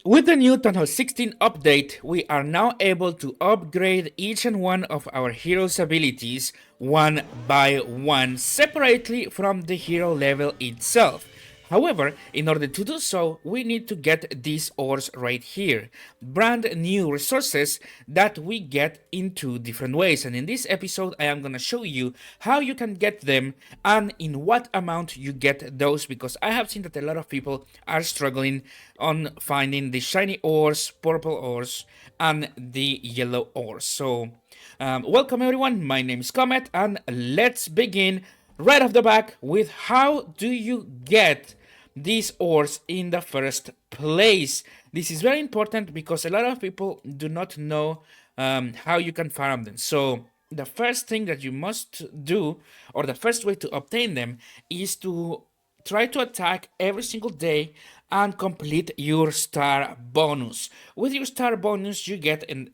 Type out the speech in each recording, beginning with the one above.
With the new Tunnel 16 update, we are now able to upgrade each and one of our heroes' abilities one by one, separately from the hero level itself. However, in order to do so, we need to get these ores right here. Brand new resources that we get in two different ways. And in this episode, I am going to show you how you can get them and in what amount you get those, because I have seen that a lot of people are struggling on finding the shiny ores, purple ores, and the yellow ores. So, welcome everyone. My name is Comet, and let's begin right off the back with how do you get these ores in the first place. This is very important because a lot of people do not know how you can farm them. So the first thing that you must do, or the first way to obtain them, is to try to attack every single day and complete your star bonus. With your star bonus, you get an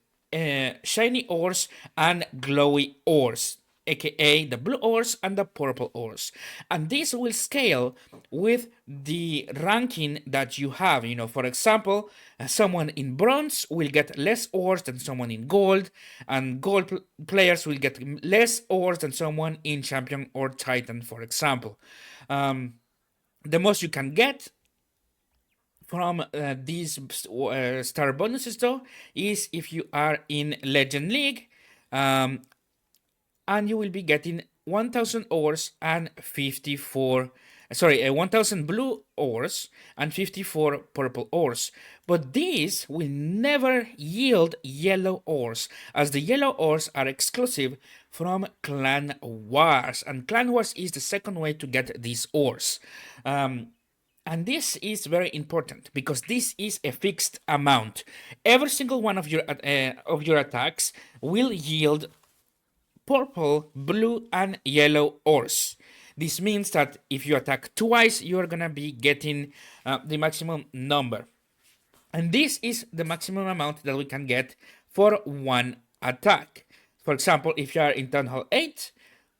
shiny ores and glowy ores, aka the blue ores and the purple ores. And this will scale with the ranking that you have. You know, for example, someone in bronze will get less ores than someone in gold, and gold players will get less ores than someone in champion or titan, for example. The most you can get from these star bonuses, though, is if you are in Legend League, um, and you will be getting 1000 ores and 54 1000 blue ores and 54 purple ores. But these will never yield yellow ores, as the yellow ores are exclusive from Clan Wars, and Clan Wars is the second way to get these ores. And this is very important because this is a fixed amount. Every single one of your attacks will yield purple, blue, and yellow ores. This means that if you attack twice, you're gonna be getting the maximum number. And this is the maximum amount that we can get for one attack. For example, if you are in Town Hall 8,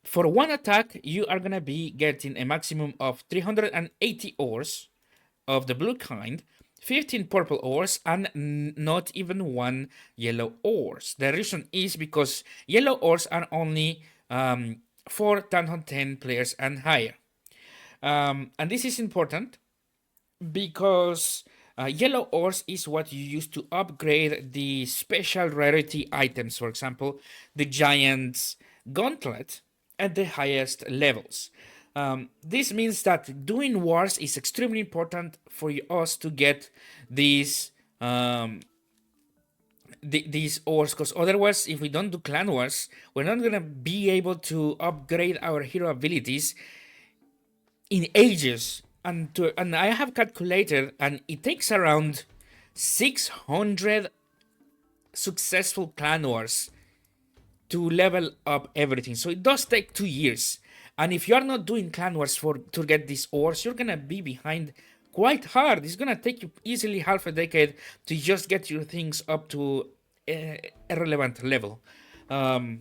for one attack, you are gonna be getting a maximum of 380 ores of the blue kind, 15 purple ores, and not even one yellow ores. The reason is because yellow ores are only for 10 players and higher. And this is important because yellow ores is what you use to upgrade the special rarity items. For example, the giant's gauntlet at the highest levels. This means that doing wars is extremely important for us to get these these ores, because otherwise, if we don't do clan wars, we're not gonna be able to upgrade our hero abilities in ages. And I have calculated, and it takes around 600 successful clan wars to level up everything. So it does take 2 years. And if you are not doing clan wars to get these ores, you're gonna be behind quite hard. It's gonna take you easily half a decade to just get your things up to a relevant level. Now,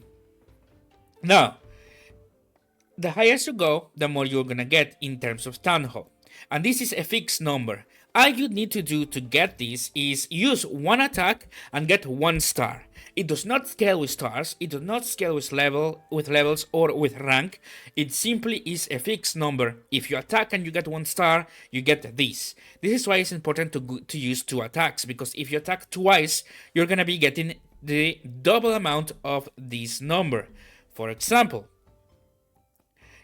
the higher you go, the more you're gonna get in terms of Town Hall. And this is a fixed number. All you need to do to get this is use one attack and get 1 star. It does not scale with stars, it does not scale with levels or with rank. It simply is a fixed number. If you attack and you get 1 star, you get this. This is why it's important to use 2 attacks, because if you attack twice, you're gonna be getting the double amount of this number. For example,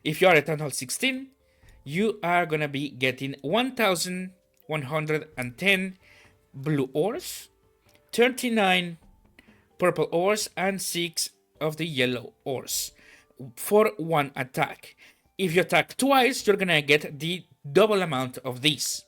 if you are at Town Hall 16, you are gonna be getting 1110 blue ores, 39 purple ores, and 6 of the yellow ores for one attack. If you attack twice, you're gonna get the double amount of these.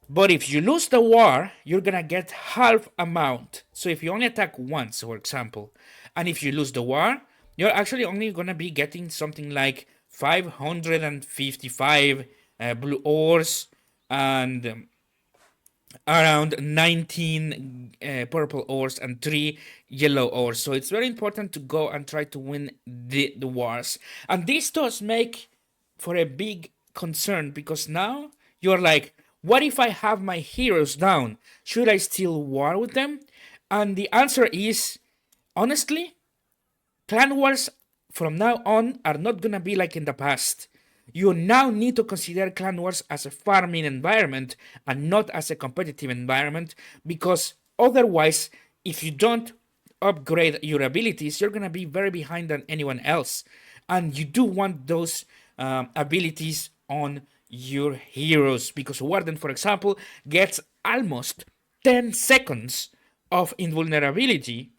But if you lose the war, you're gonna get half amount. So if you only attack once, for example, and if you lose the war, you're actually only gonna be getting something like 555 blue ores and around 19 purple ores and 3 yellow ores. So it's very important to go and try to win the wars. And this does make for a big concern, because now you're like, What if I have my heroes down? Should I still war with them? And the answer is, honestly, clan wars from now on are not gonna be like in the past. You now need to consider clan wars as a farming environment and not as a competitive environment, because otherwise, if you don't upgrade your abilities, you're gonna be very behind than anyone else. And you do want those abilities on your heroes, because Warden, for example, gets almost 10 seconds of invulnerability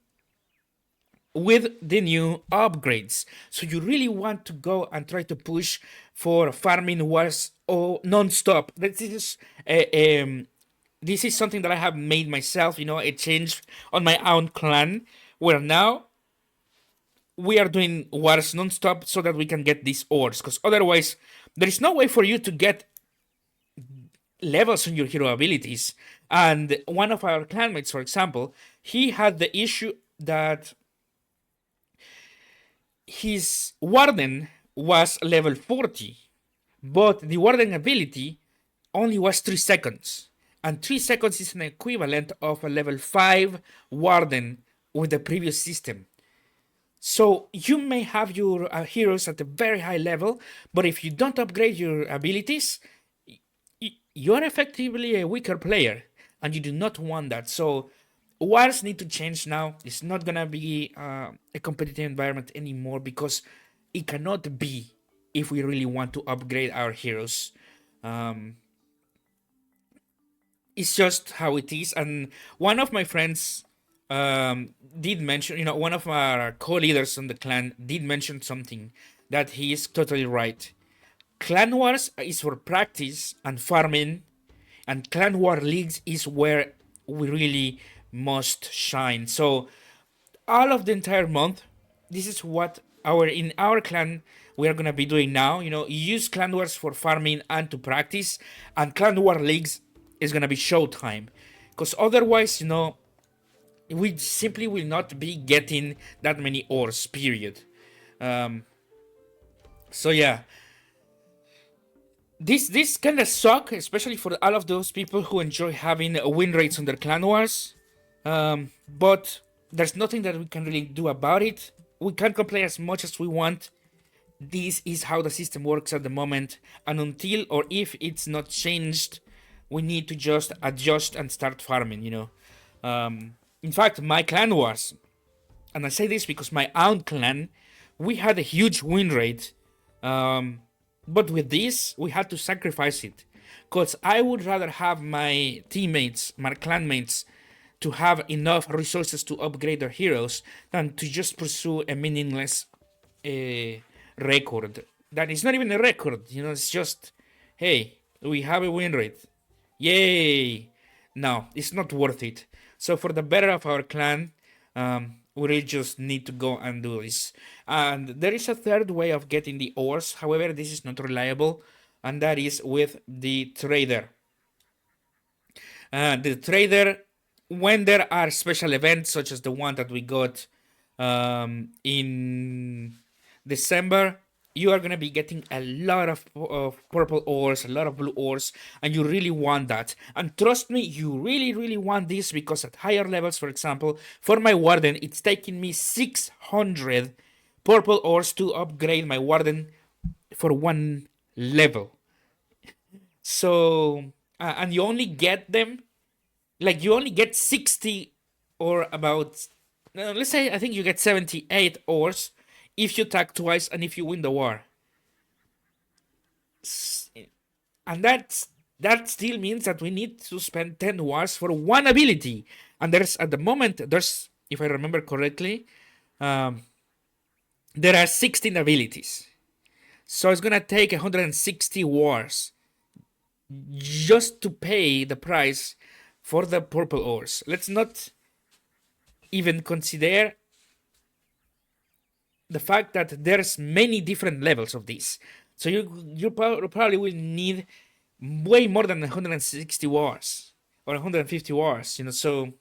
with the new upgrades. So you really want to go and try to push for farming wars or non-stop. This is something that I have made myself, a change on my own clan, where now we are doing wars non-stop so that we can get these ores, because otherwise there is no way for you to get levels on your hero abilities. And one of our clanmates, for example, he had the issue that his Warden was level 40, but the Warden ability only was 3 seconds. And 3 seconds is an equivalent of a level 5 Warden with the previous system. So you may have your heroes at a very high level, but if you don't upgrade your abilities, you are effectively a weaker player, and you do not want that. So wars need to change now. It's not gonna be a competitive environment anymore, because it cannot be if we really want to upgrade our heroes. It's just how it is. And one of my friends did mention, one of our co-leaders on the clan did mention something that he is totally right. Clan wars is for practice and farming, and clan war leagues is where we really must shine. So all of the entire month, this is what in our clan we are gonna be doing now. Use clan wars for farming and to practice, and clan war leagues is gonna be showtime, because otherwise, we simply will not be getting that many ores. Period. So yeah, this kind of suck, especially for all of those people who enjoy having win rates on their clan wars. But there's nothing that we can really do about it. We can complain as much as we want. This is how the system works at the moment, and until or if it's not changed, we need to just adjust and start farming. In fact, my clan wars, and I say this because my own clan, we had a huge win rate. But with this, we had to sacrifice it, because I would rather have my teammates, my clanmates, to have enough resources to upgrade their heroes than to just pursue a meaningless record. That is not even a record, it's just, hey, we have a win rate. Yay! No, it's not worth it. So for the better of our clan, we really just need to go and do this. And there is a third way of getting the ores. However, this is not reliable, and that is with the trader. The trader, when there are special events such as the one that we got in December, you are going to be getting a lot of purple ores, a lot of blue ores, and you really want that. And trust me, you really, really want this, because at higher levels, for example, for my Warden, it's taking me 600 purple ores to upgrade my Warden for one level. So, and you only get them, like you only get 60 or about, let's say, I think you get 78 ores if you tag twice and if you win the war. And that still means that we need to spend 10 wars for one ability. And at the moment, if I remember correctly, there are 16 abilities. So it's gonna take 160 wars just to pay the price for the purple ores. Let's not even consider the fact that there's many different levels of this. So you probably will need way more than 160 wars or 150 wars. So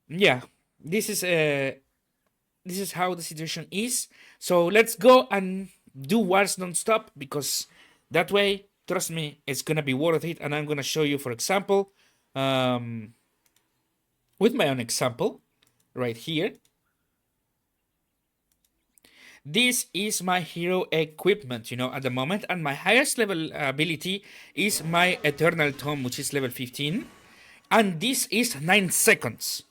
yeah, this is how the situation is. So let's go and do wars non-stop, because that way trust me, it's gonna be worth it. And I'm gonna show you, for example, with my own example right here. This is my hero equipment, at the moment, and my highest level ability is my Eternal Tome, which is level 15, and this is 9 seconds.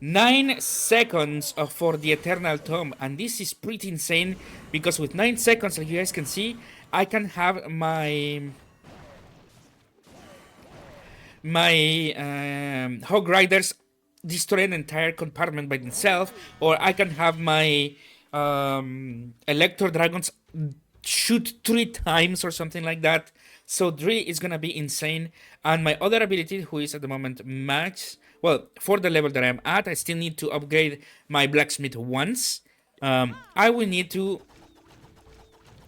9 seconds for the Eternal Tome, and this is pretty insane, because with 9 seconds, like you guys can see, I can have my Hog Riders destroy an entire compartment by themselves, or I can have my Electro Dragons shoot 3 times or something like that. So Dre is gonna be insane. And my other ability, who is at the moment max, well, for the level that I'm at, I still need to upgrade my blacksmith once. I will need to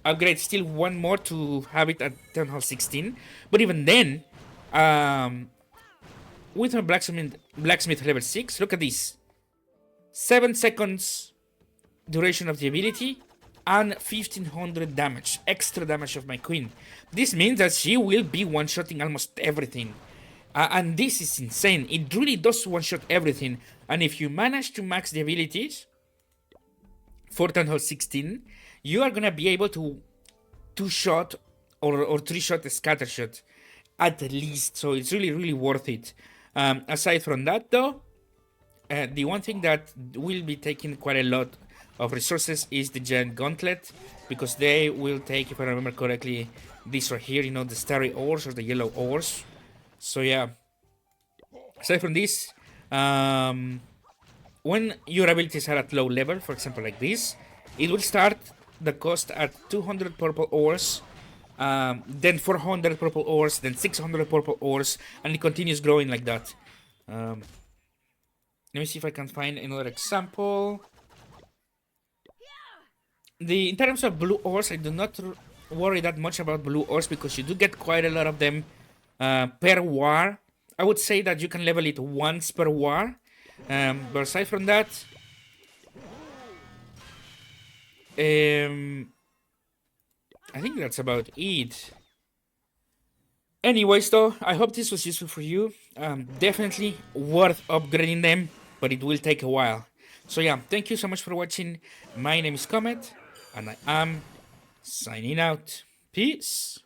upgrade still one more to have it at Town Hall 16. But even then, with my blacksmith level 6, look at this. 7 seconds duration of the ability and 1500 damage, extra damage of my queen. This means that she will be one-shotting almost everything. And this is insane. It really does one-shot everything. And if you manage to max the abilities for Town Hall 16, you are gonna be able to 2-shot or 3-shot a scatter shot at least. So it's really, really worth it. Aside from that, though, the one thing that will be taking quite a lot of resources is the Giant Gauntlet, because they will take, if I remember correctly, this right here, the starry ores or the yellow ores. So yeah, aside from this, when your abilities are at low level, for example like this, it will start the cost at 200 purple ores, then 400 purple ores, then 600 purple ores, and it continues growing like that. Let me see if I can find another example. In terms of blue ores, I do not worry that much about blue ores, because you do get quite a lot of them per war. I would say that you can level it once per war. But aside from that, I think that's about it. Anyways, though, I hope this was useful for you. Definitely worth upgrading them, but it will take a while. So yeah, thank you so much for watching. My name is Comet, and I am signing out. Peace.